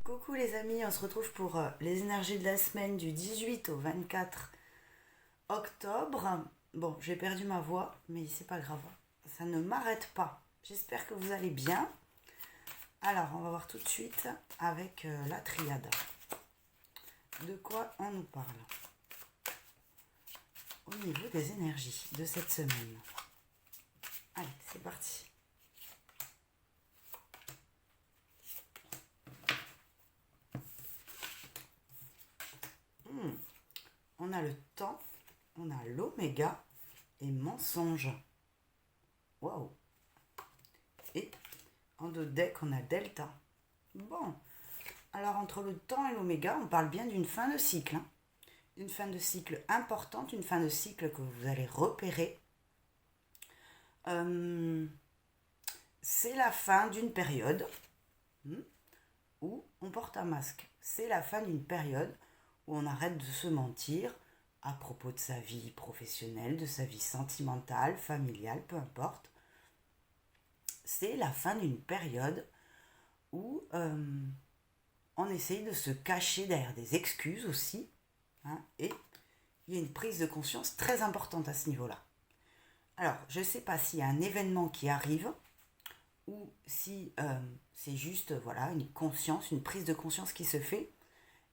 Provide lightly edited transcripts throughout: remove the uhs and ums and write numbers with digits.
Coucou les amis, on se retrouve pour les énergies de la semaine du 18 au 24 octobre. Bon, j'ai perdu ma voix, mais c'est pas grave, ça ne m'arrête pas. J'espère que vous allez bien. Alors, on va voir tout de suite avec la triade. De quoi on nous parle au niveau des énergies de cette semaine? Allez, c'est parti. On a le temps, on a l'oméga et mensonge. Waouh! Et en deux decks, on a delta. Bon, alors entre le temps et l'oméga, on parle bien d'une fin de cycle. Une fin de cycle importante, une fin de cycle que vous allez repérer. C'est la fin d'une période où on porte un masque. C'est la fin d'une période où on arrête de se mentir à propos de sa vie professionnelle, de sa vie sentimentale, familiale, peu importe. C'est la fin d'une période où on essaye de se cacher derrière des excuses aussi. Et il y a une prise de conscience très importante à ce niveau-là. Alors, je ne sais pas s'il y a un événement qui arrive ou si c'est juste voilà, une conscience, une prise de conscience qui se fait,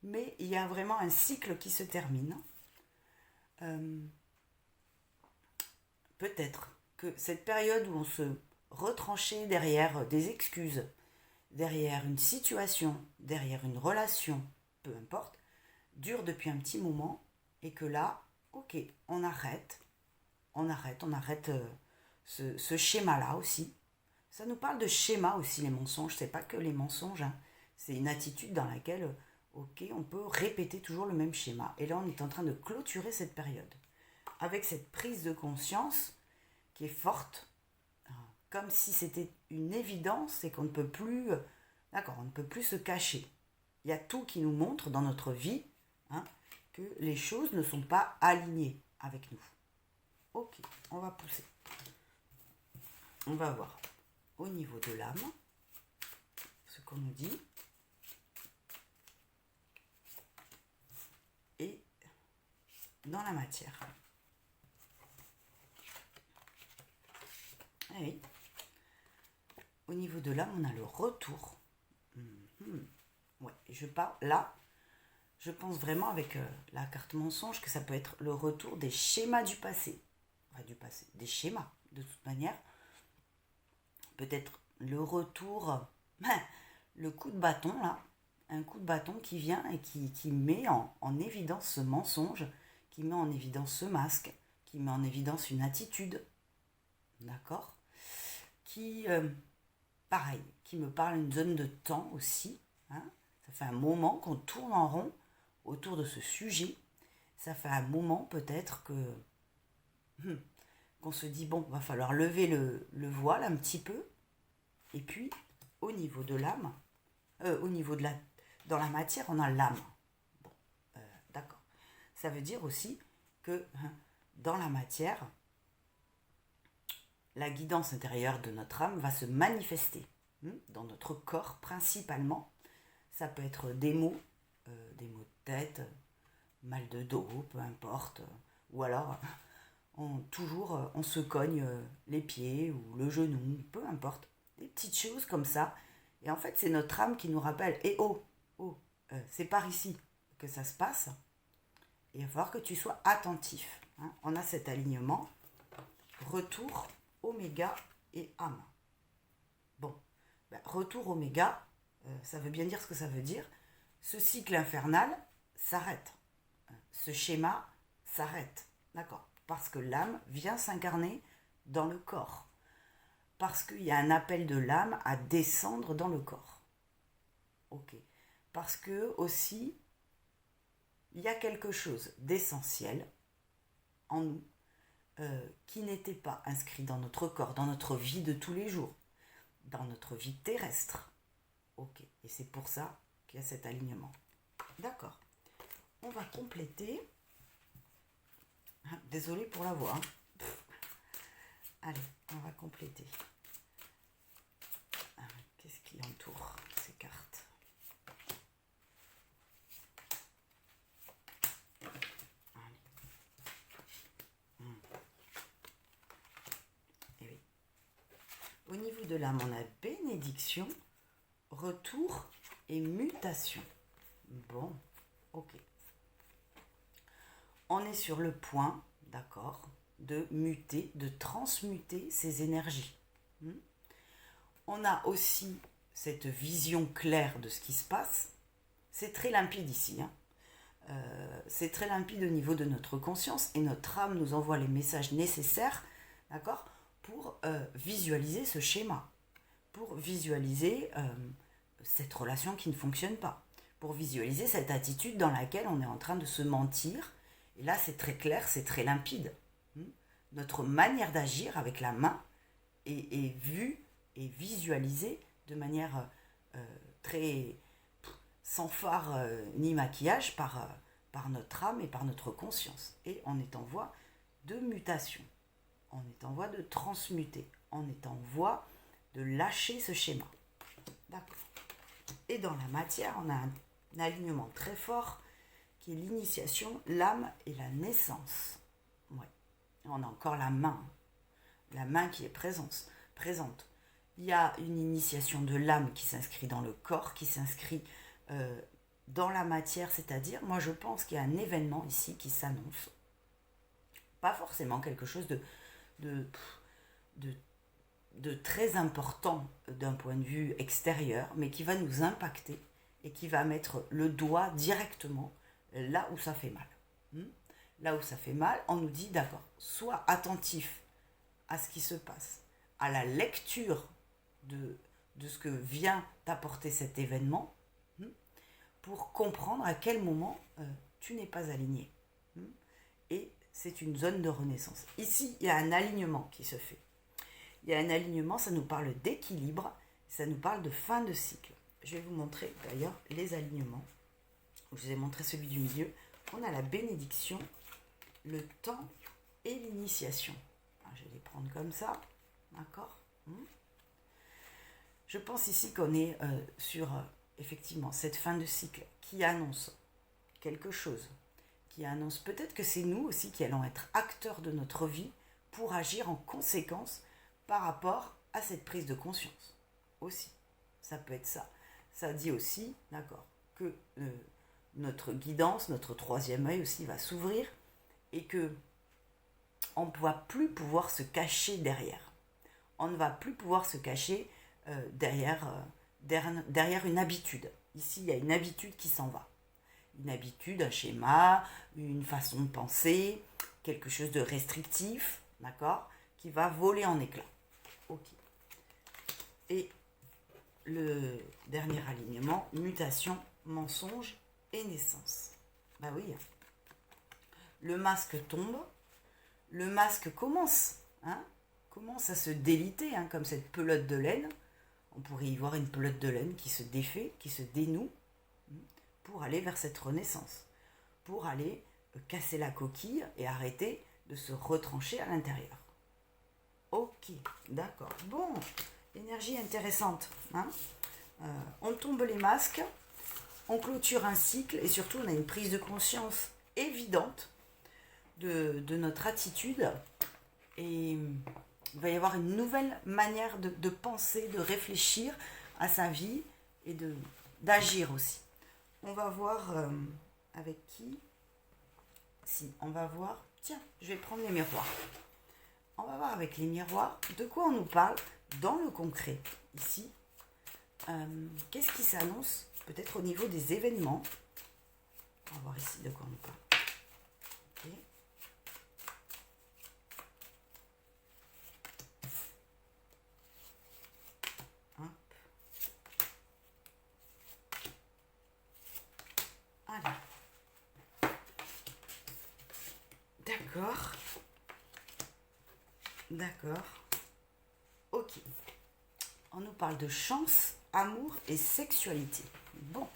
mais il y a vraiment un cycle qui se termine. Peut-être que cette période où on se retranchait derrière des excuses, derrière une situation, derrière une relation, peu importe, dure depuis un petit moment et que là, ok, on arrête ce schéma-là aussi. Ça nous parle de schéma aussi, les mensonges, c'est pas que les mensonges, c'est une attitude dans laquelle, ok, on peut répéter toujours le même schéma. Et là, on est en train de clôturer cette période avec cette prise de conscience qui est forte, comme si c'était une évidence et qu'on ne peut plus, d'accord, on ne peut plus se cacher. Il y a tout qui nous montre dans notre vie que les choses ne sont pas alignées avec nous. Ok, on va pousser. On va voir au niveau de l'âme ce qu'on nous dit. Et dans la matière. Oui. Au niveau de l'âme, on a le retour. Ouais, je parle là. Je pense vraiment avec la carte mensonge que ça peut être le retour des schémas du passé. Enfin, du passé, des schémas, de toute manière. Peut-être le retour, le coup de bâton, là. Un coup de bâton qui vient et qui met en évidence ce mensonge, qui met en évidence ce masque, qui met en évidence une attitude. D'accord ? Qui, pareil, qui me parle d'une zone de temps aussi. Ça fait un moment qu'on tourne en rond autour de ce sujet. Ça fait un moment peut-être qu'on se dit, bon, va falloir lever le voile un petit peu. Et puis, au niveau de l'âme, au niveau de dans la matière, on a l'âme. Bon, d'accord. Ça veut dire aussi que dans la matière, la guidance intérieure de notre âme va se manifester dans notre corps principalement. Ça peut être des maux de tête, mal de dos, peu importe. Ou alors, on se cogne les pieds ou le genou, peu importe. Des petites choses comme ça. Et en fait, c'est notre âme qui nous rappelle, c'est par ici que ça se passe. Et il va falloir que tu sois attentif. On a cet alignement, retour, oméga et âme. Bon, retour oméga, ça veut bien dire ce que ça veut dire. Ce cycle infernal s'arrête. Ce schéma s'arrête. D'accord ? Parce que l'âme vient s'incarner dans le corps. Parce qu'il y a un appel de l'âme à descendre dans le corps. Ok. Parce que aussi, il y a quelque chose d'essentiel en nous qui n'était pas inscrit dans notre corps, dans notre vie de tous les jours, dans notre vie terrestre. Ok. Et c'est pour ça qu'il y a cet alignement. D'accord. On va compléter. Désolée pour la voix. Allez, on va compléter. Qu'est-ce qui entoure ces cartes ? de l'âme, on a bénédiction, retour et mutation. Bon, ok. On est sur le point, d'accord, de muter, de transmuter ces énergies. On a aussi cette vision claire de ce qui se passe. C'est très limpide ici, c'est très limpide au niveau de notre conscience et notre âme nous envoie les messages nécessaires, d'accord, pour visualiser ce schéma, pour visualiser cette relation qui ne fonctionne pas, pour visualiser cette attitude dans laquelle on est en train de se mentir. Et là, c'est très clair, c'est très limpide. Notre manière d'agir avec la main est vue et visualisée de manière très sans phare ni maquillage par notre âme et par notre conscience. Et on est en voie de mutation, on est en voie de transmuter, on est en voie de lâcher ce schéma. D'accord. Et dans la matière, on a un alignement très fort qui est l'initiation, l'âme et la naissance. Ouais. On a encore la main qui est présente. Il y a une initiation de l'âme qui s'inscrit dans le corps, qui s'inscrit dans la matière, c'est-à-dire, moi je pense qu'il y a un événement ici qui s'annonce. Pas forcément quelque chose de très important d'un point de vue extérieur, mais qui va nous impacter et qui va mettre le doigt directement là où ça fait mal. Là où ça fait mal, on nous dit, d'accord, sois attentif à ce qui se passe, à la lecture de ce que vient t'apporter cet événement, pour comprendre à quel moment tu n'es pas aligné. Et c'est une zone de renaissance. Ici, il y a un alignement qui se fait. Il y a un alignement, ça nous parle d'équilibre, ça nous parle de fin de cycle. Je vais vous montrer d'ailleurs les alignements. Je vous ai montré celui du milieu. On a la bénédiction, le temps et l'initiation. Alors, je vais les prendre comme ça, d'accord. Je pense ici qu'on est sur effectivement cette fin de cycle qui annonce quelque chose, qui annonce peut-être que c'est nous aussi qui allons être acteurs de notre vie pour agir en conséquence par rapport à cette prise de conscience. Aussi, ça peut être ça. Ça dit aussi, d'accord, que notre guidance, notre troisième œil aussi va s'ouvrir et que on ne va plus pouvoir se cacher derrière. On ne va plus pouvoir se cacher derrière une habitude. Ici, il y a une habitude qui s'en va. Une habitude, un schéma, une façon de penser, quelque chose de restrictif, d'accord, qui va voler en éclats. Ok. Et le dernier alignement, mutation, mensonge et naissance. Bah oui. Le masque tombe, le masque commence à se déliter, comme cette pelote de laine. On pourrait y voir une pelote de laine qui se défait, qui se dénoue, pour aller vers cette renaissance, pour aller casser la coquille et arrêter de se retrancher à l'intérieur. Ok, d'accord. Bon, énergie intéressante. On tombe les masques, on clôture un cycle et surtout on a une prise de conscience évidente de notre attitude et il va y avoir une nouvelle manière de penser, de réfléchir à sa vie et d'agir aussi. On va voir avec qui. Si, on va voir. Tiens, je vais prendre les miroirs. On va voir avec les miroirs de quoi on nous parle dans le concret. Ici, qu'est-ce qui s'annonce peut-être au niveau des événements. On va voir ici de quoi on nous parle. Ok. Allez. D'accord. D'accord. Ok. On nous parle de chance, amour et sexualité. Bon.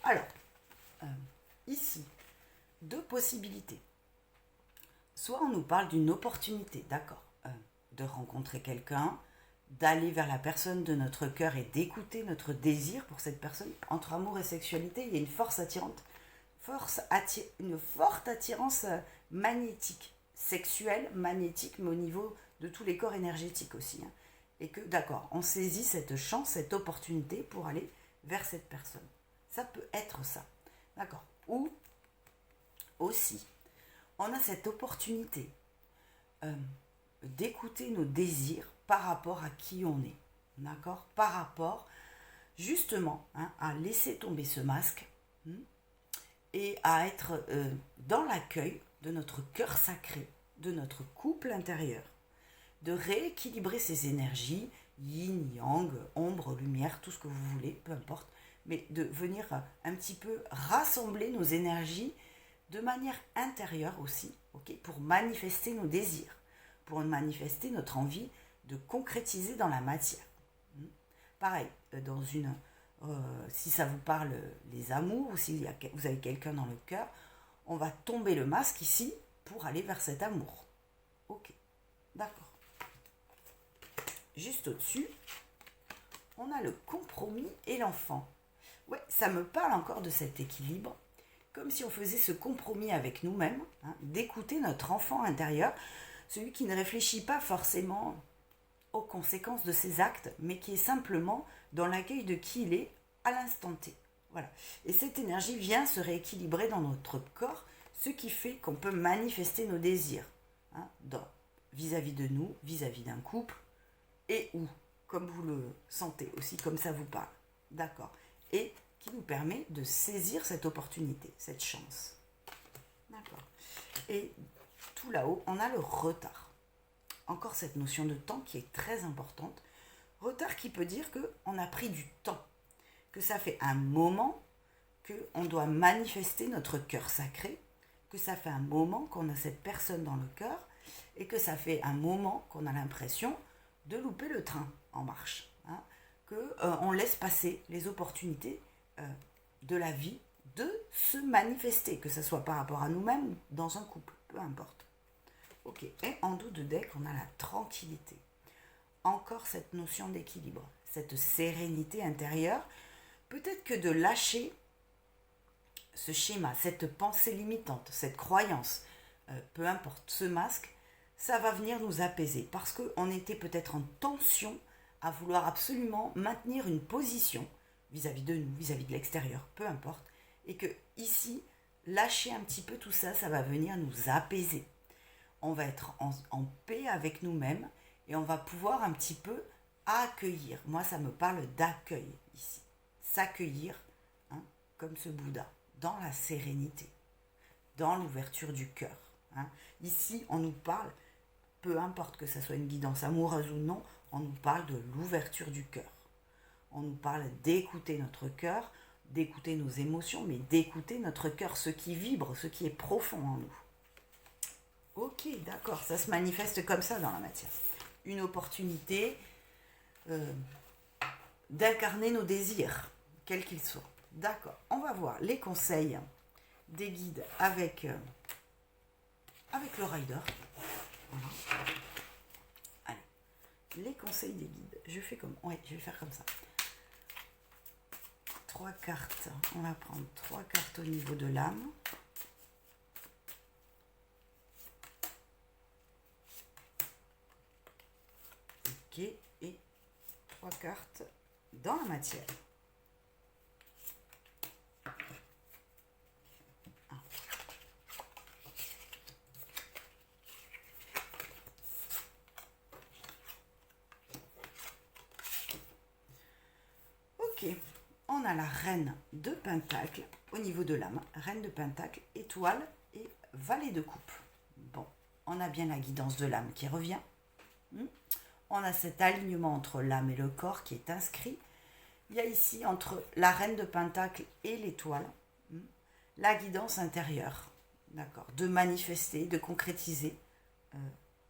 Alors, ici, deux possibilités. Soit on nous parle d'une opportunité, d'accord, de rencontrer quelqu'un, d'aller vers la personne de notre cœur et d'écouter notre désir pour cette personne. Entre amour et sexualité, il y a une force attirante, une forte attirance magnétique, sexuelle, magnétique, mais au niveau de tous les corps énergétiques aussi. et que, d'accord, on saisit cette chance, cette opportunité pour aller vers cette personne. Ça peut être ça, d'accord. Ou aussi, on a cette opportunité d'écouter nos désirs par rapport à qui on est, d'accord, par rapport justement à laisser tomber ce masque et à être dans l'accueil de notre cœur sacré, de notre couple intérieur, de rééquilibrer ces énergies, yin, yang, ombre, lumière, tout ce que vous voulez, peu importe, mais de venir un petit peu rassembler nos énergies de manière intérieure aussi, ok, pour manifester nos désirs, pour manifester notre envie de concrétiser dans la matière. Pareil, si ça vous parle les amours, ou si vous avez quelqu'un dans le cœur, on va tomber le masque ici pour aller vers cet amour. Ok, d'accord. Juste au-dessus, on a le compromis et l'enfant. Ouais, ça me parle encore de cet équilibre, comme si on faisait ce compromis avec nous-mêmes, d'écouter notre enfant intérieur, celui qui ne réfléchit pas forcément aux conséquences de ses actes, mais qui est simplement dans l'accueil de qui il est à l'instant T. Voilà. Et cette énergie vient se rééquilibrer dans notre corps, ce qui fait qu'on peut manifester nos désirs vis-à-vis de nous, vis-à-vis d'un couple, et ou, comme vous le sentez aussi, comme ça vous parle. D'accord. Et qui nous permet de saisir cette opportunité, cette chance. D'accord. Et tout là-haut, on a le retard. Encore cette notion de temps qui est très importante. Retard qui peut dire qu'on a pris du temps, que ça fait un moment qu'on doit manifester notre cœur sacré, que ça fait un moment qu'on a cette personne dans le cœur et que ça fait un moment qu'on a l'impression de louper le train en marche, qu'on laisse passer les opportunités de la vie de se manifester, que ce soit par rapport à nous-mêmes ou dans un couple, peu importe. Ok, et en dos de deck, on a la tranquillité. Encore cette notion d'équilibre, cette sérénité intérieure. Peut-être que de lâcher ce schéma, cette pensée limitante, cette croyance, peu importe, ce masque, ça va venir nous apaiser parce qu'on était peut-être en tension à vouloir absolument maintenir une position vis-à-vis de nous, vis-à-vis de l'extérieur, peu importe, et que ici, lâcher un petit peu tout ça, ça va venir nous apaiser. On va être en paix avec nous-mêmes et on va pouvoir un petit peu accueillir. Moi, ça me parle d'accueil ici. S'accueillir comme ce Bouddha, dans la sérénité, dans l'ouverture du cœur. Ici, on nous parle, peu importe que ce soit une guidance amoureuse ou non, on nous parle de l'ouverture du cœur. On nous parle d'écouter notre cœur, d'écouter nos émotions, mais d'écouter notre cœur, ce qui vibre, ce qui est profond en nous. Ok, d'accord, ça se manifeste comme ça dans la matière. Une opportunité d'incarner nos désirs, quels qu'ils soient. D'accord, on va voir les conseils des guides avec le rider. Voilà. Allez, les conseils des guides. Je vais faire comme ça. 3 cartes. On va prendre 3 cartes au niveau de l'âme. Ok, et 3 cartes dans la matière. Ok, on a la reine de Pentacle au niveau de l'âme. Reine de Pentacle, étoile et valet de coupe. Bon, on a bien la guidance de l'âme qui revient. On a cet alignement entre l'âme et le corps qui est inscrit. Il y a ici entre la reine de Pentacle et l'étoile, la guidance intérieure, d'accord, de manifester, de concrétiser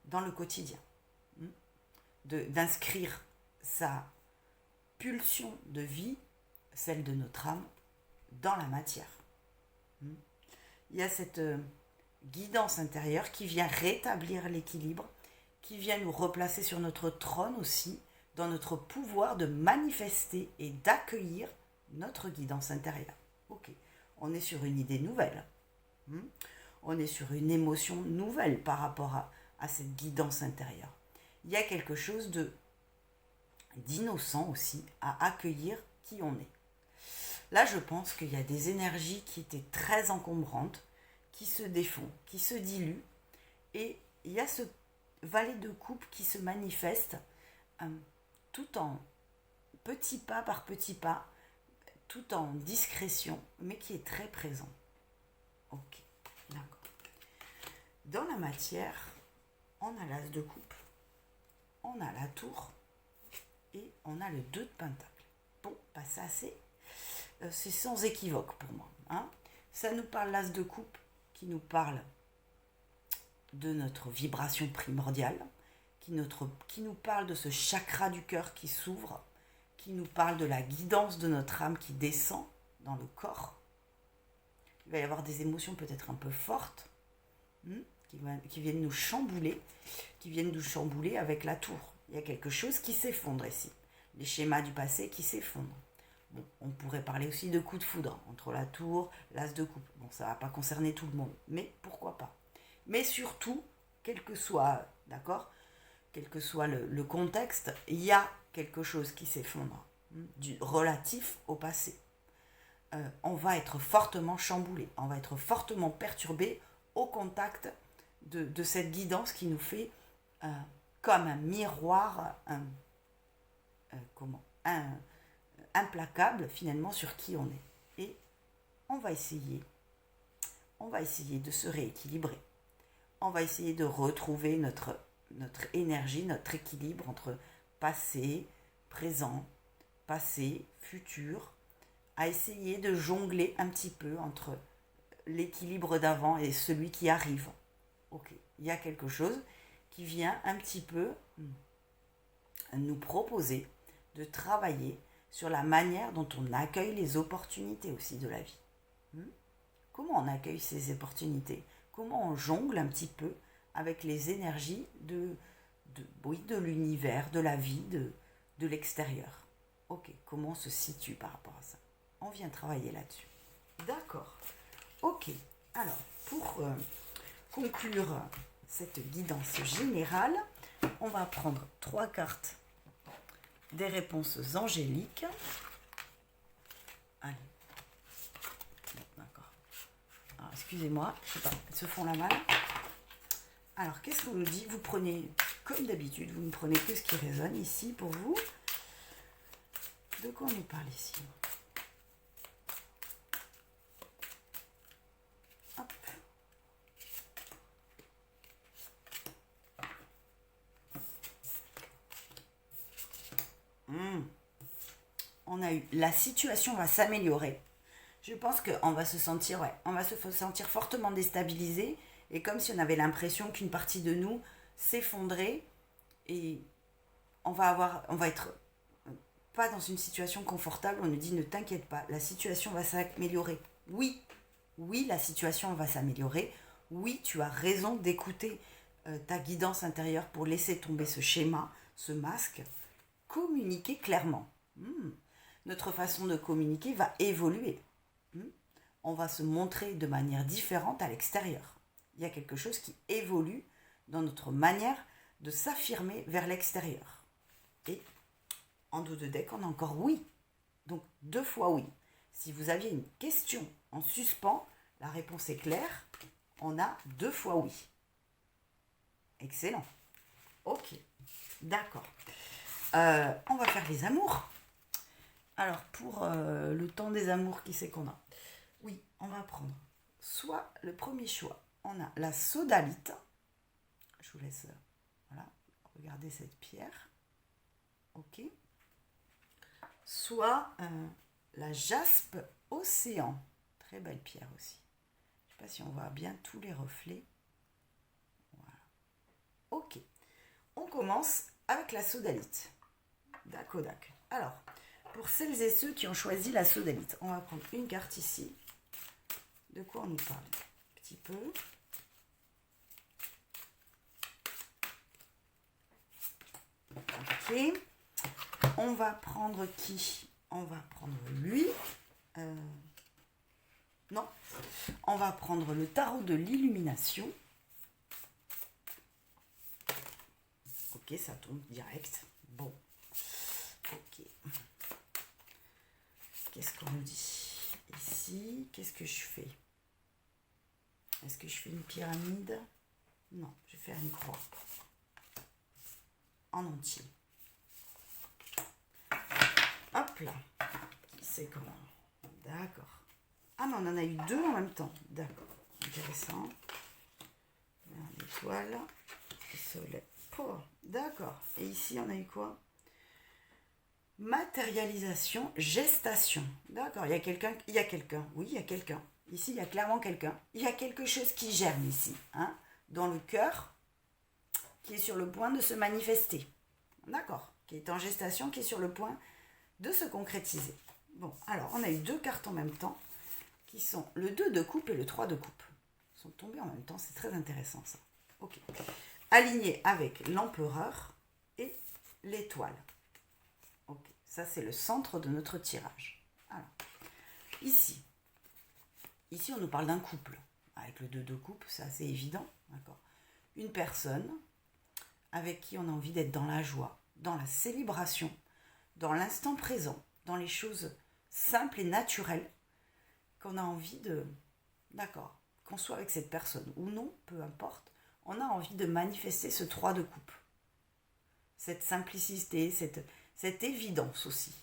dans le quotidien, d'inscrire sa pulsion de vie, celle de notre âme, dans la matière. Il y a cette guidance intérieure qui vient rétablir l'équilibre, qui vient nous replacer sur notre trône aussi, dans notre pouvoir de manifester et d'accueillir notre guidance intérieure. Ok, on est sur une idée nouvelle. On est sur une émotion nouvelle par rapport à cette guidance intérieure. Il y a quelque chose de d'innocent aussi à accueillir qui on est. Là, je pense qu'il y a des énergies qui étaient très encombrantes, qui se défont, qui se diluent, et il y a ce valet de coupe qui se manifeste tout en petit pas par petit pas, tout en discrétion, mais qui est très présent. Ok, d'accord. Dans la matière, on a l'as de coupe, on a la tour et on a le 2 de pentacle. Bon, bah ça c'est sans équivoque pour moi. Hein. Ça nous parle l'as de coupe qui nous parle de notre vibration primordiale, qui nous parle de ce chakra du cœur qui s'ouvre, qui nous parle de la guidance de notre âme qui descend dans le corps. Il va y avoir des émotions peut-être un peu fortes qui viennent nous chambouler, avec la tour. Il y a quelque chose qui s'effondre ici. Les schémas du passé qui s'effondrent. Bon, on pourrait parler aussi de coup de foudre entre la tour, l'as de coupe. Bon, ça ne va pas concerner tout le monde, mais pourquoi pas. Mais surtout, quel que soit le contexte, il y a quelque chose qui s'effondre, du relatif au passé. On va être fortement chamboulé, on va être fortement perturbé au contact de cette guidance qui nous fait comme un miroir implacable finalement sur qui on est. Et on va essayer de se rééquilibrer. On va essayer de retrouver notre énergie, notre équilibre entre passé, présent, passé, futur, à essayer de jongler un petit peu entre l'équilibre d'avant et celui qui arrive. Ok, il y a quelque chose qui vient un petit peu nous proposer de travailler sur la manière dont on accueille les opportunités aussi de la vie. Comment on accueille ces opportunités? Comment on jongle un petit peu avec les énergies de l'univers, de la vie, de l'extérieur. Ok, comment on se situe par rapport à ça? On vient travailler là-dessus. D'accord. Ok, alors pour conclure cette guidance générale, on va prendre 3 cartes des réponses angéliques. Allez. D'accord. Alors, excusez-moi, je sais pas, elles se font la malle. Alors, qu'est-ce qu'on nous dit? Vous prenez, comme d'habitude, vous ne prenez que ce qui résonne ici pour vous. De quoi on nous parle ici? Hop. On a eu, la situation va s'améliorer. Je pense qu'on va se sentir, fortement déstabilisé et comme si on avait l'impression qu'une partie de nous s'effondrait et on va être pas dans une situation confortable. On nous dit ne t'inquiète pas, la situation va s'améliorer. Oui, la situation va s'améliorer. Oui, tu as raison d'écouter ta guidance intérieure pour laisser tomber ce schéma, ce masque. Communiquer clairement. Notre façon de communiquer va évoluer. On va se montrer de manière différente à l'extérieur. Il y a quelque chose qui évolue dans notre manière de s'affirmer vers l'extérieur. Et en dos de deck, on a encore oui. Donc 2 fois oui. Si vous aviez une question en suspens, la réponse est claire. On a 2 fois oui. Excellent. Ok. D'accord. On va faire les amours. Alors, pour le temps des amours, qui c'est qu'on a? Oui, on va prendre soit le premier choix. On a la sodalite. Je vous laisse regarder cette pierre. Ok. Soit la jaspe océan. Très belle pierre aussi. Je ne sais pas si on voit bien tous les reflets. Voilà. Ok. On commence avec la sodalite. Dakodak. Alors, pour celles et ceux qui ont choisi la sodalite, on va prendre une carte ici. De quoi on nous parle? Un petit peu. Ok. On va prendre qui? On va prendre lui. Non. On va prendre le tarot de l'illumination. Ok, ça tombe direct. Bon. Ok. Qu'est-ce qu'on nous dit ici? Qu'est-ce que je fais? Est-ce que je fais une pyramide? Non, je vais faire une croix. En entier. Hop là. C'est comment? D'accord. Ah, mais on en a eu deux en même temps. D'accord. Intéressant. Une étoile. Le soleil. Oh, d'accord. Et ici, on a eu quoi? Matérialisation, gestation. D'accord. Il y a quelqu'un. Il y a quelqu'un. Oui, il y a quelqu'un. Ici, il y a clairement quelqu'un. Il y a quelque chose qui germe ici. Hein, dans le cœur, qui est sur le point de se manifester. D'accord. Qui est en gestation, qui est sur le point de se concrétiser. Bon, alors, on a eu deux cartes en même temps, qui sont le 2 de coupe et le 3 de coupe. Ils sont tombés en même temps, c'est très intéressant ça. Ok. Aligné avec l'empereur et l'étoile. Ok, ça c'est le centre de notre tirage. Alors, ici, on nous parle d'un couple. Avec le 2 de coupe, c'est assez évident. D'accord. Une personne avec qui on a envie d'être dans la joie, dans la célébration, dans l'instant présent, dans les choses simples et naturelles, qu'on a envie de... D'accord, qu'on soit avec cette personne ou non, peu importe, on a envie de manifester ce 3 de coupe. Cette simplicité, cette évidence aussi.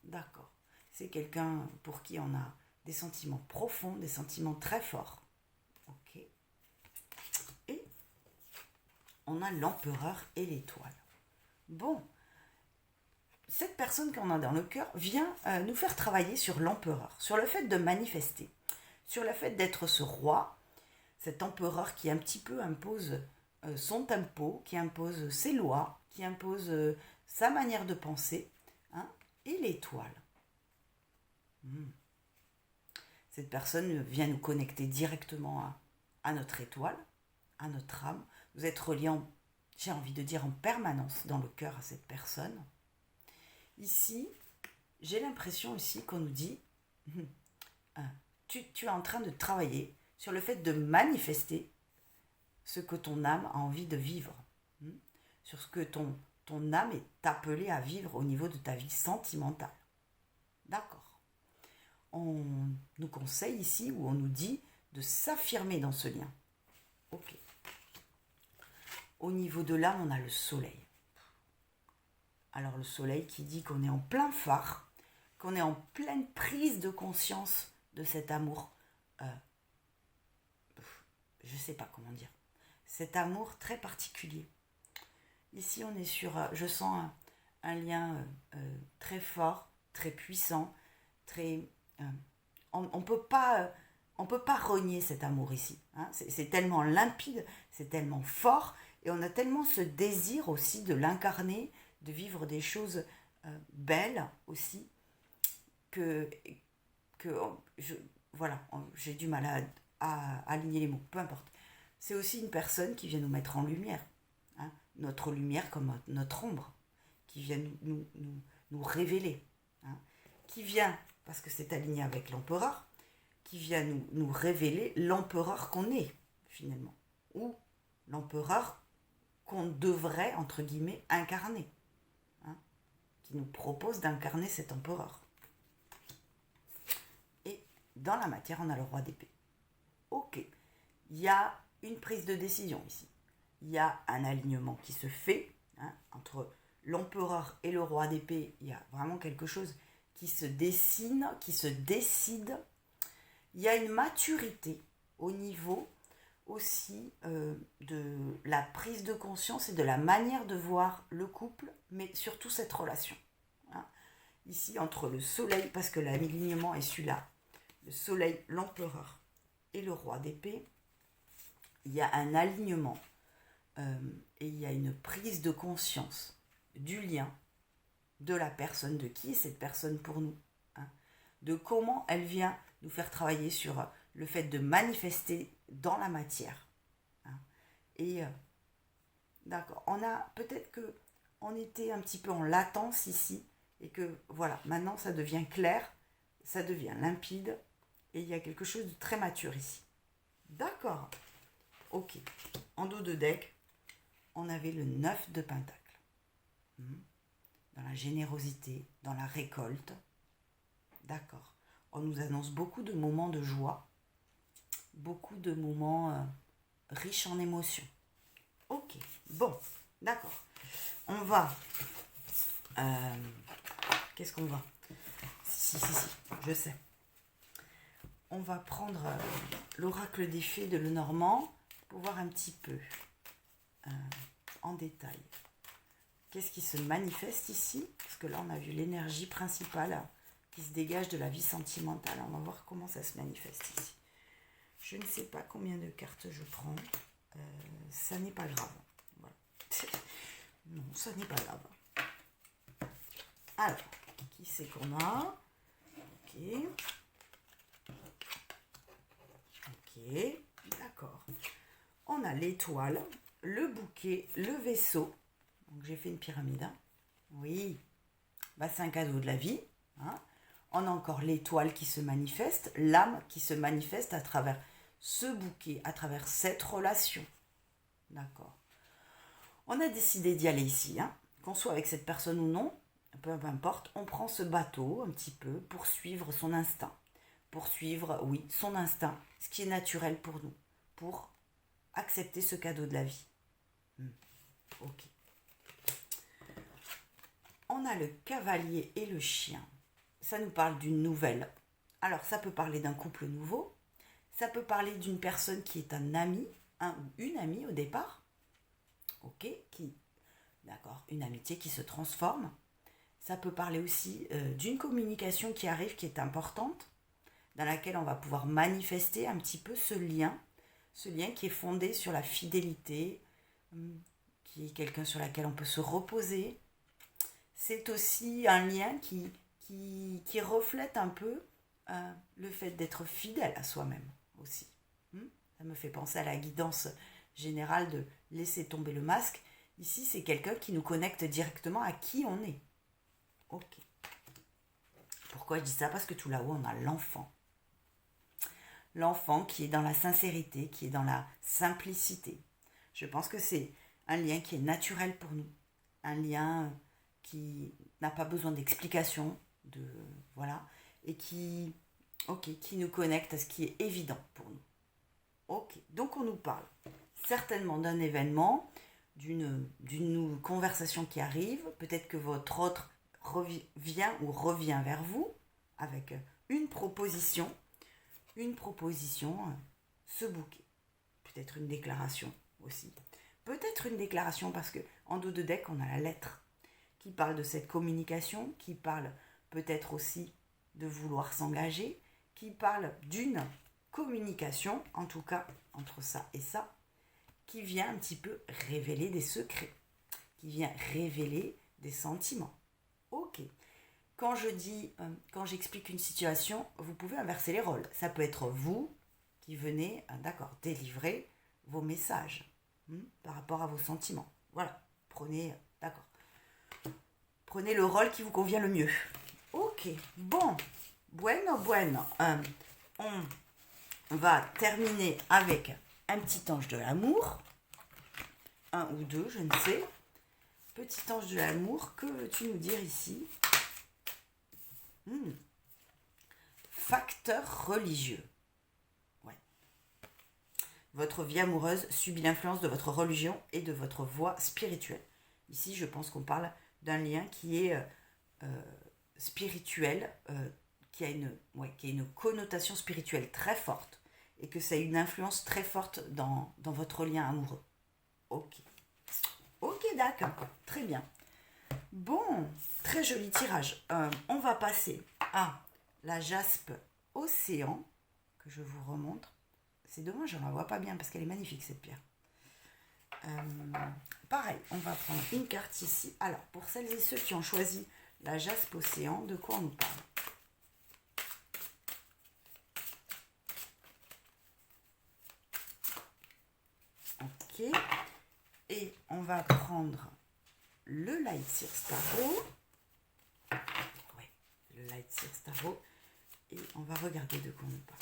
D'accord. C'est quelqu'un pour qui on a des sentiments profonds, des sentiments très forts. Ok. Et on a l'empereur et l'étoile. Bon, cette personne qu'on a dans le cœur vient nous faire travailler sur l'empereur, sur le fait de manifester, sur le fait d'être ce roi, cet empereur qui un petit peu impose son tempo, qui impose ses lois, qui impose sa manière de penser, hein, et l'étoile. Cette personne vient nous connecter directement à notre étoile, à notre âme. Vous êtes relié, j'ai envie de dire, en permanence dans le cœur à cette personne. Ici, j'ai l'impression aussi qu'on nous dit, tu es en train de travailler sur le fait de manifester ce que ton âme a envie de vivre, sur ce que ton âme est appelée à vivre au niveau de ta vie sentimentale. D'accord. On nous conseille ici, ou on nous dit, de s'affirmer dans ce lien. Ok. Au niveau de l'âme, on a le soleil. Alors le soleil qui dit qu'on est en plein phare, qu'on est en pleine prise de conscience de cet amour. Je ne sais pas comment dire. Cet amour très particulier. Ici, on est sur, je sens un lien très fort, très puissant, très... on ne peut pas renier cet amour ici. Hein. C'est tellement limpide, c'est tellement fort, et on a tellement ce désir aussi de l'incarner, de vivre des choses belles aussi, j'ai du mal à aligner les mots, peu importe. C'est aussi une personne qui vient nous mettre en lumière, hein, notre lumière comme notre ombre, qui vient nous révéler, hein, qui vient, parce que c'est aligné avec l'empereur, qui vient nous révéler l'empereur qu'on est, finalement, ou l'empereur qu'on devrait, entre guillemets, incarner, hein, qui nous propose d'incarner cet empereur. Et dans la matière, on a le roi d'épée. Ok, il y a une prise de décision ici. Il y a un alignement qui se fait, hein, entre l'empereur et le roi d'épée. Il y a vraiment quelque chose qui se dessine, qui se décide. Il y a une maturité au niveau aussi de la prise de conscience et de la manière de voir le couple, mais surtout cette relation. Hein. Ici, entre le soleil, parce que l'alignement est celui-là, le soleil, l'empereur et le roi d'épée, il y a un alignement et il y a une prise de conscience du lien de la personne, de qui est cette personne pour nous, hein, de comment elle vient nous faire travailler sur le fait de manifester dans la matière. Hein. Et d'accord, on a peut-être que on était un petit peu en latence ici et que voilà, maintenant ça devient clair, ça devient limpide et il y a quelque chose de très mature ici. D'accord. Ok. En dos de deck, on avait le 9 de pentacle. dans la générosité, dans la récolte. D'accord. On nous annonce beaucoup de moments de joie, beaucoup de moments riches en émotions. Ok, bon, d'accord. On va... qu'est-ce qu'on va? Si, je sais. On va prendre l'oracle des fées de Lenormand pour voir un petit peu en détail. Qu'est-ce qui se manifeste ici? Parce que là, on a vu l'énergie principale qui se dégage de la vie sentimentale. On va voir comment ça se manifeste ici. Je ne sais pas combien de cartes je prends. Ça n'est pas grave. Voilà. Non, ça n'est pas grave. Alors, qui c'est qu'on a? Ok. Ok, d'accord. On a l'étoile, le bouquet, le vaisseau. Donc j'ai fait une pyramide. Hein. Oui, bah, c'est un cadeau de la vie. Hein. On a encore l'étoile qui se manifeste, l'âme qui se manifeste à travers ce bouquet, à travers cette relation. D'accord. On a décidé d'y aller ici, hein. Qu'on soit avec cette personne ou non, peu importe, on prend ce bateau un petit peu pour suivre son instinct. Pour suivre, oui, son instinct, ce qui est naturel pour nous, pour accepter ce cadeau de la vie. Ok. On a le cavalier et le chien. Ça nous parle d'une nouvelle. Alors, ça peut parler d'un couple nouveau. Ça peut parler d'une personne qui est un ami, un ou une amie au départ. Ok, d'accord, une amitié qui se transforme. Ça peut parler aussi d'une communication qui arrive, qui est importante, dans laquelle on va pouvoir manifester un petit peu ce lien qui est fondé sur la fidélité, qui est quelqu'un sur lequel on peut se reposer. C'est aussi un lien qui reflète un peu le fait d'être fidèle à soi-même aussi. Ça me fait penser à la guidance générale de laisser tomber le masque. Ici, c'est quelqu'un qui nous connecte directement à qui on est. Ok. Pourquoi je dis ça? Parce que tout là-haut, on a l'enfant. L'enfant qui est dans la sincérité, qui est dans la simplicité. Je pense que c'est un lien qui est naturel pour nous. Un lien qui n'a pas besoin d'explication, voilà, et qui nous connecte à ce qui est évident pour nous. Ok, donc on nous parle certainement d'un événement, d'une conversation qui arrive, peut-être que votre autre vient ou revient vers vous avec une proposition, ce bouquet. Peut-être une déclaration aussi. Peut-être une déclaration parce que en dos de deck, on a la lettre qui parle de cette communication, qui parle peut-être aussi de vouloir s'engager, qui parle d'une communication, en tout cas entre ça et ça, qui vient un petit peu révéler des secrets, qui vient révéler des sentiments. Ok. Quand j'explique une situation, vous pouvez inverser les rôles. Ça peut être vous qui venez, délivrer vos messages par rapport à vos sentiments. Voilà. Prenez le rôle qui vous convient le mieux. Ok. Bon. Bueno. On va terminer avec un petit ange de l'amour. Un ou deux, je ne sais. Petit ange de l'amour, que veux-tu nous dire ici? Facteur religieux. Ouais. Votre vie amoureuse subit l'influence de votre religion et de votre voie spirituelle. Ici, je pense qu'on parle d'un lien qui est spirituel, qui a une connotation spirituelle très forte et que ça a une influence très forte dans votre lien amoureux. Ok, d'accord, très bien. Bon, très joli tirage. On va passer à la jaspe océan, que je vous remontre. C'est dommage, je ne la vois pas bien parce qu'elle est magnifique cette pierre. Pareil, on va prendre une carte ici. Alors, pour celles et ceux qui ont choisi la jaspe océan, de quoi on nous parle? Ok. Et on va prendre le Light Seers Tarot. Oui, le Light Seers Tarot. Et on va regarder de quoi on nous parle.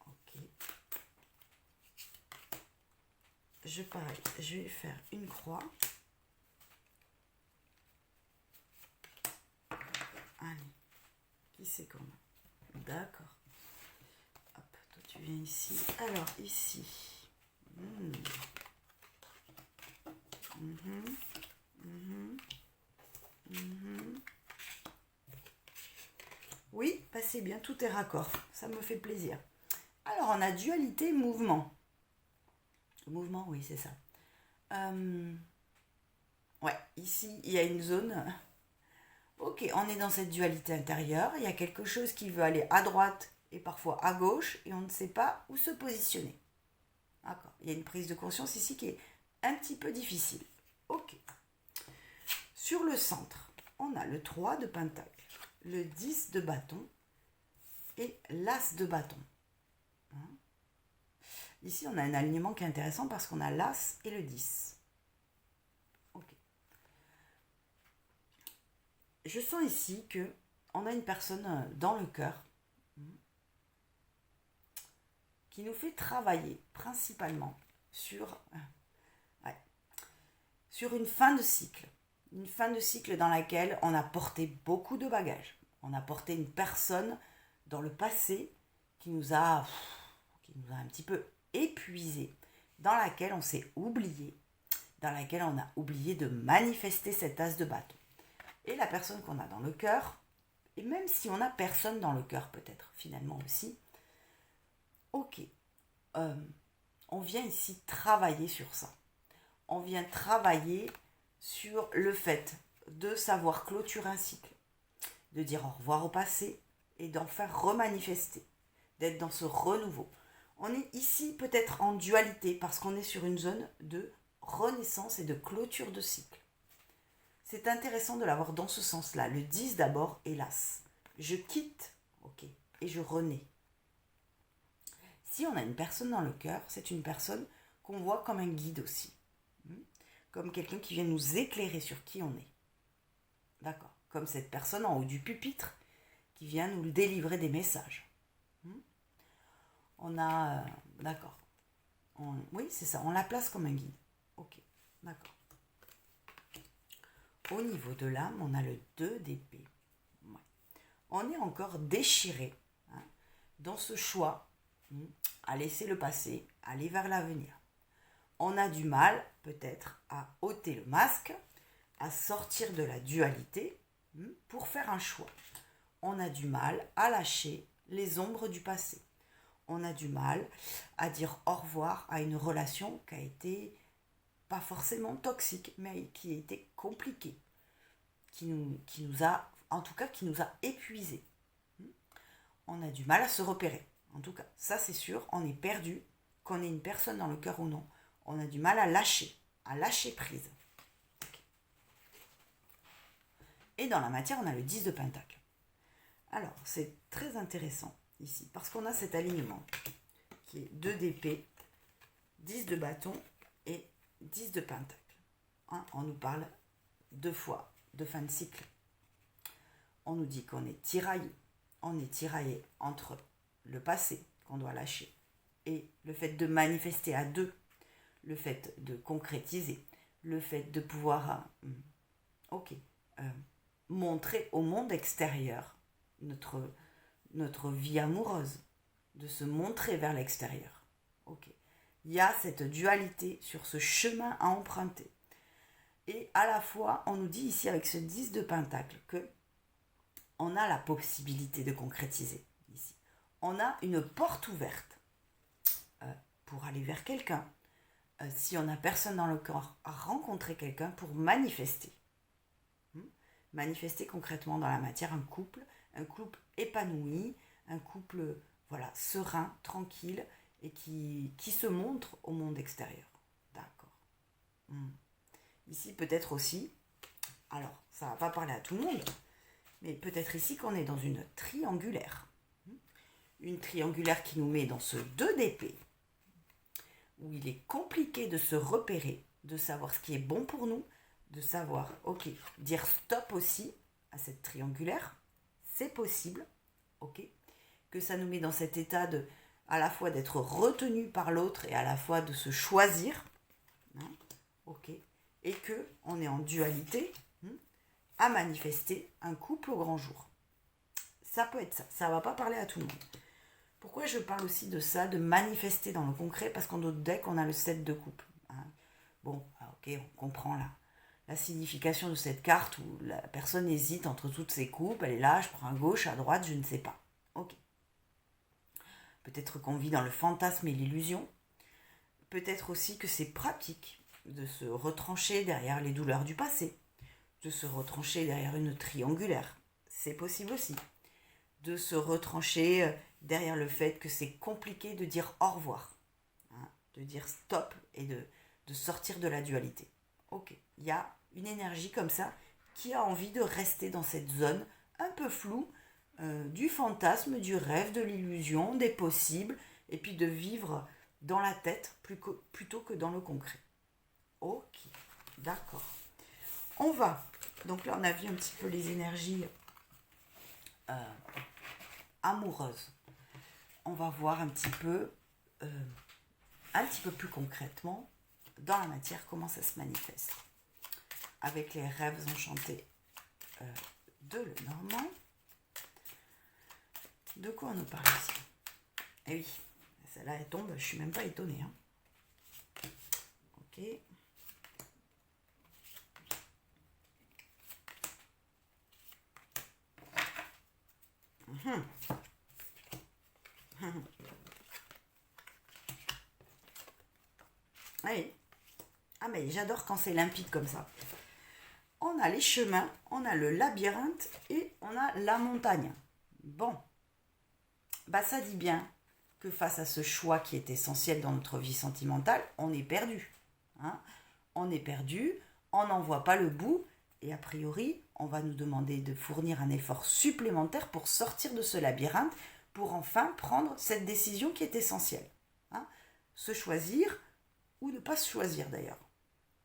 Ok. pareil, je vais faire une croix. Allez, qui c'est qu'on a? D'accord. Hop, toi tu viens ici. Alors, ici. Oui, passez bien, tout est raccord. Ça me fait plaisir. Alors, on a dualité, mouvement. Mouvement, oui, c'est ça. Ouais, ici, il y a une zone. Ok, on est dans cette dualité intérieure. Il y a quelque chose qui veut aller à droite et parfois à gauche et on ne sait pas où se positionner. D'accord. Il y a une prise de conscience ici qui est un petit peu difficile. Ok. Sur le centre, on a le 3 de pentacle, le 10 de bâton et l'as de bâton. Ici, on a un alignement qui est intéressant parce qu'on a l'as et le 10. Ok. Je sens ici que on a une personne dans le cœur qui nous fait travailler principalement sur une fin de cycle. Une fin de cycle dans laquelle on a porté beaucoup de bagages. On a porté une personne dans le passé qui nous a un petit peu épuisé, dans laquelle on s'est oublié, dans laquelle on a oublié de manifester cet as de bâton. Et la personne qu'on a dans le cœur, et même si on n'a personne dans le cœur peut-être finalement aussi, ok, on vient ici travailler sur ça. On vient travailler sur le fait de savoir clôturer un cycle, de dire au revoir au passé et d'en faire remanifester, d'être dans ce renouveau. On est ici peut-être en dualité parce qu'on est sur une zone de renaissance et de clôture de cycle. C'est intéressant de l'avoir dans ce sens-là. Le 10 d'abord, hélas. Je quitte, ok, et je renais. Si on a une personne dans le cœur, c'est une personne qu'on voit comme un guide aussi. Comme quelqu'un qui vient nous éclairer sur qui on est. D'accord. Comme cette personne en haut du pupitre qui vient nous délivrer des messages. On a... d'accord. Oui, c'est ça. On la place comme un guide. Ok. D'accord. Au niveau de l'âme, on a le 2 d'épée. Ouais. On est encore déchiré dans ce choix à laisser le passé, aller vers l'avenir. On a du mal, peut-être, à ôter le masque, à sortir de la dualité pour faire un choix. On a du mal à lâcher les ombres du passé. On a du mal à dire au revoir à une relation qui a été pas forcément toxique, mais qui a été compliquée, qui nous a, en tout cas, qui nous a épuisés. On a du mal à se repérer. En tout cas, ça c'est sûr, on est perdu, qu'on ait une personne dans le cœur ou non. On a du mal à lâcher prise. Okay. Et dans la matière, on a le 10 de pentacle. Alors, c'est très intéressant ici, parce qu'on a cet alignement qui est 2 d'épée, 10 de bâton et 10 de pentacle. On nous parle 2 fois de fin de cycle. On nous dit qu'on est tiraillé. On est tiraillé entre le passé qu'on doit lâcher et le fait de manifester à 2, le fait de concrétiser, le fait de pouvoir montrer au monde extérieur notre vie amoureuse, de se montrer vers l'extérieur. Ok. Il y a cette dualité sur ce chemin à emprunter. Et à la fois, on nous dit ici avec ce 10 de pentacle que on a la possibilité de concrétiser ici. On a une porte ouverte pour aller vers quelqu'un. Si on n'a personne dans le corps, à rencontrer quelqu'un pour manifester. Manifester concrètement dans la matière un couple épanoui, un couple serein, tranquille et qui se montre au monde extérieur. D'accord. Ici peut-être aussi, alors ça ne va pas parler à tout le monde, mais peut-être ici qu'on est dans une triangulaire. Une triangulaire qui nous met dans ce 2 d'épée, où il est compliqué de se repérer, de savoir ce qui est bon pour nous, de savoir, dire stop aussi à cette triangulaire, c'est possible, que ça nous met dans cet état à la fois d'être retenu par l'autre et à la fois de se choisir, hein, ok, et que on est en dualité à manifester un couple au grand jour. Ça peut être ça. Ça va pas parler à tout le monde. Pourquoi je parle aussi de ça, de manifester dans le concret? Parce qu'en notre deck, on a le 7 de coupe. Hein. Bon, ok, on comprend là la signification de cette carte où la personne hésite entre toutes ses coupes. Elle est là, je prends à gauche, à droite, je ne sais pas. Ok. Peut-être qu'on vit dans le fantasme et l'illusion. Peut-être aussi que c'est pratique de se retrancher derrière les douleurs du passé, de se retrancher derrière une triangulaire. C'est possible aussi. De se retrancher derrière le fait que c'est compliqué de dire au revoir, hein, de dire stop et de sortir de la dualité. Ok, il y a une énergie comme ça qui a envie de rester dans cette zone un peu floue du fantasme, du rêve, de l'illusion, des possibles, et puis de vivre dans la tête plutôt que dans le concret. Ok, d'accord. On va, donc là on a vu un petit peu les énergies amoureuses. On va voir un petit peu plus concrètement dans la matière comment ça se manifeste. Avec les rêves enchantés de Lenormand. De quoi on nous parle ici? Eh oui, celle-là elle tombe, je suis même pas étonnée. Hein. Ok. Oui. Ah mais j'adore quand c'est limpide comme ça. On a les chemins, on a le labyrinthe et on a la montagne. Bon. Bah ça dit bien que face à ce choix qui est essentiel dans notre vie sentimentale, on est perdu. Hein, on est perdu, on n'en voit pas le bout et a priori, on va nous demander de fournir un effort supplémentaire pour sortir de ce labyrinthe, pour enfin prendre cette décision qui est essentielle. Hein, se choisir ou ne pas se choisir d'ailleurs.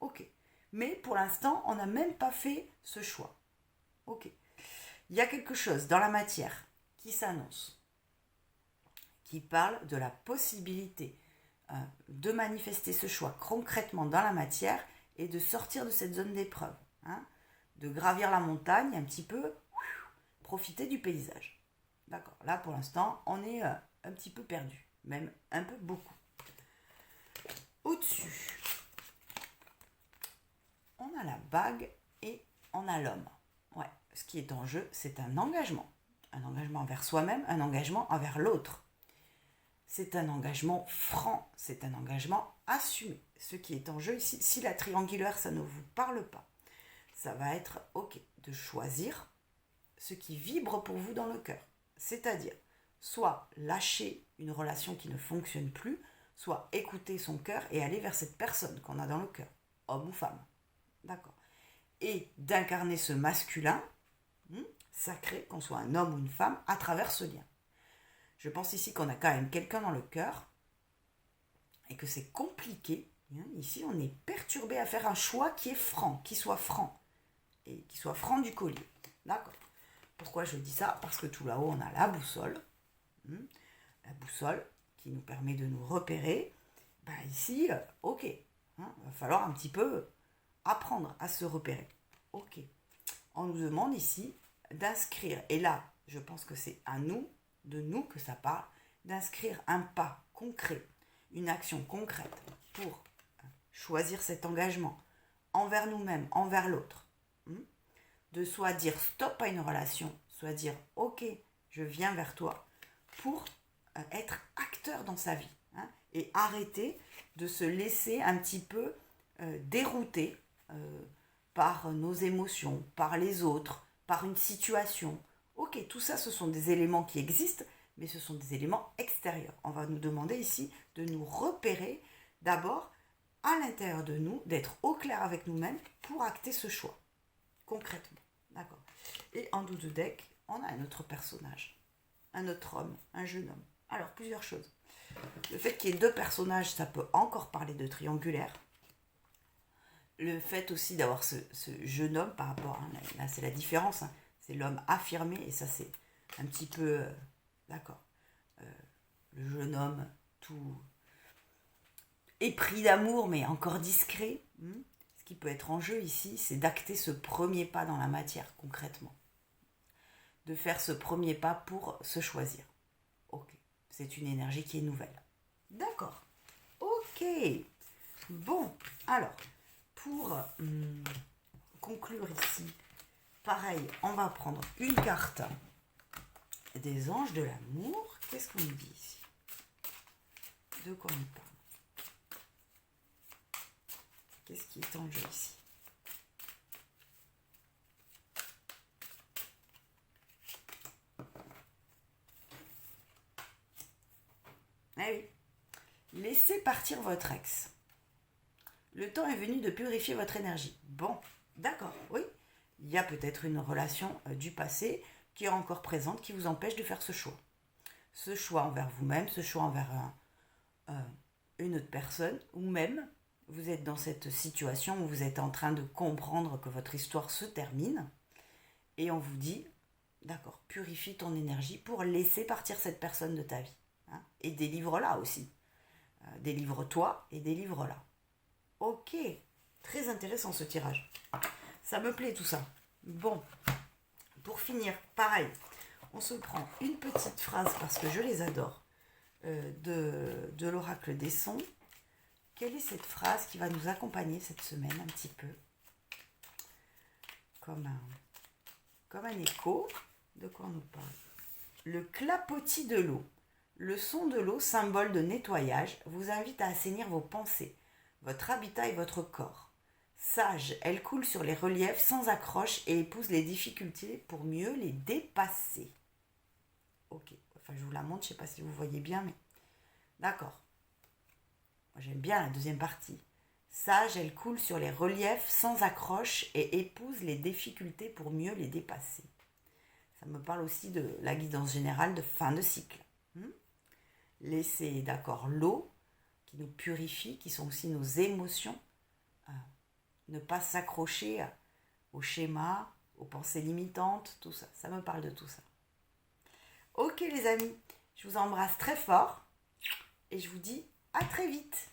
Ok. Mais pour l'instant, on n'a même pas fait ce choix. Ok. Il y a quelque chose dans la matière qui s'annonce, qui parle de la possibilité de manifester ce choix concrètement dans la matière et de sortir de cette zone d'épreuve. Hein, de gravir la montagne un petit peu, profiter du paysage. D'accord. Là, pour l'instant, on est un petit peu perdu, même un peu beaucoup. Au-dessus, on a la bague et on a l'homme. Ouais, ce qui est en jeu, c'est un engagement. Un engagement envers soi-même, un engagement envers l'autre. C'est un engagement franc, c'est un engagement assumé. Ce qui est en jeu ici, si la triangulaire, ça ne vous parle pas, ça va être ok de choisir ce qui vibre pour vous dans le cœur. C'est-à-dire, soit lâcher une relation qui ne fonctionne plus, soit écouter son cœur et aller vers cette personne qu'on a dans le cœur, homme ou femme. D'accord. Et d'incarner ce masculin sacré, qu'on soit un homme ou une femme, à travers ce lien. Je pense ici qu'on a quand même quelqu'un dans le cœur et que c'est compliqué. Ici, on est perturbé à faire un choix qui est franc, qui soit franc. Et qui soit franc du collier. D'accord. Pourquoi je dis ça? Parce que tout là-haut, on a la boussole. La boussole qui nous permet de nous repérer. Ben ici, ok. Il va falloir un petit peu apprendre à se repérer. Ok. On nous demande ici d'inscrire, et là, je pense que c'est à nous, de nous que ça parle, d'inscrire un pas concret, une action concrète pour choisir cet engagement envers nous-mêmes, envers l'autre. De soit dire stop à une relation, soit dire ok, je viens vers toi pour être acteur dans sa vie. Et arrêter de se laisser un petit peu dérouter par nos émotions, par les autres, par une situation. Ok, tout ça, ce sont des éléments qui existent, mais ce sont des éléments extérieurs. On va nous demander ici de nous repérer d'abord à l'intérieur de nous, d'être au clair avec nous-mêmes pour acter ce choix, concrètement. D'accord. Et en dos de deck, on a un autre personnage, un autre homme, un jeune homme. Alors, plusieurs choses. Le fait qu'il y ait deux personnages, ça peut encore parler de triangulaire. Le fait aussi d'avoir ce jeune homme par rapport à... Là, c'est la différence. C'est l'homme affirmé et ça, c'est un petit peu... d'accord. Le jeune homme, tout épris d'amour, mais encore discret. Ce qui peut être en jeu ici, c'est d'acter ce premier pas dans la matière, concrètement. De faire ce premier pas pour se choisir. Ok, c'est une énergie qui est nouvelle. D'accord. Ok. Bon, alors, pour conclure ici, pareil, on va prendre une carte des anges de l'amour. Qu'est-ce qu'on nous dit ici? De quoi on parle? Qu'est-ce qui est en jeu ici? Eh oui. Laissez partir votre ex. Le temps est venu de purifier votre énergie. Bon, d'accord, oui. Il y a peut-être une relation du passé qui est encore présente, qui vous empêche de faire ce choix. Ce choix envers vous-même, ce choix envers une autre personne, ou même vous êtes dans cette situation où vous êtes en train de comprendre que votre histoire se termine et on vous dit, d'accord, purifie ton énergie pour laisser partir cette personne de ta vie. Hein, et délivre-la aussi. Délivre-toi et délivre-la. Ok, très intéressant ce tirage. Ça me plaît tout ça. Bon, pour finir, pareil, on se prend une petite phrase parce que je les adore de l'oracle des sons. Quelle est cette phrase qui va nous accompagner cette semaine un petit peu comme un écho? De quoi on nous parle? Le clapotis de l'eau. Le son de l'eau, symbole de nettoyage, vous invite à assainir vos pensées, votre habitat et votre corps. Sage, elle coule sur les reliefs sans accroche et épouse les difficultés pour mieux les dépasser. Ok, enfin je vous la montre, je ne sais pas si vous voyez bien, mais d'accord. Moi j'aime bien la deuxième partie. Sage, elle coule sur les reliefs sans accroche et épouse les difficultés pour mieux les dépasser. Ça me parle aussi de la guidance générale de fin de cycle. Laissez d'accord l'eau qui nous purifie, qui sont aussi nos émotions. Ne pas s'accrocher au schéma, aux pensées limitantes, tout ça. Ça me parle de tout ça. Ok les amis, je vous embrasse très fort et je vous dis à très vite.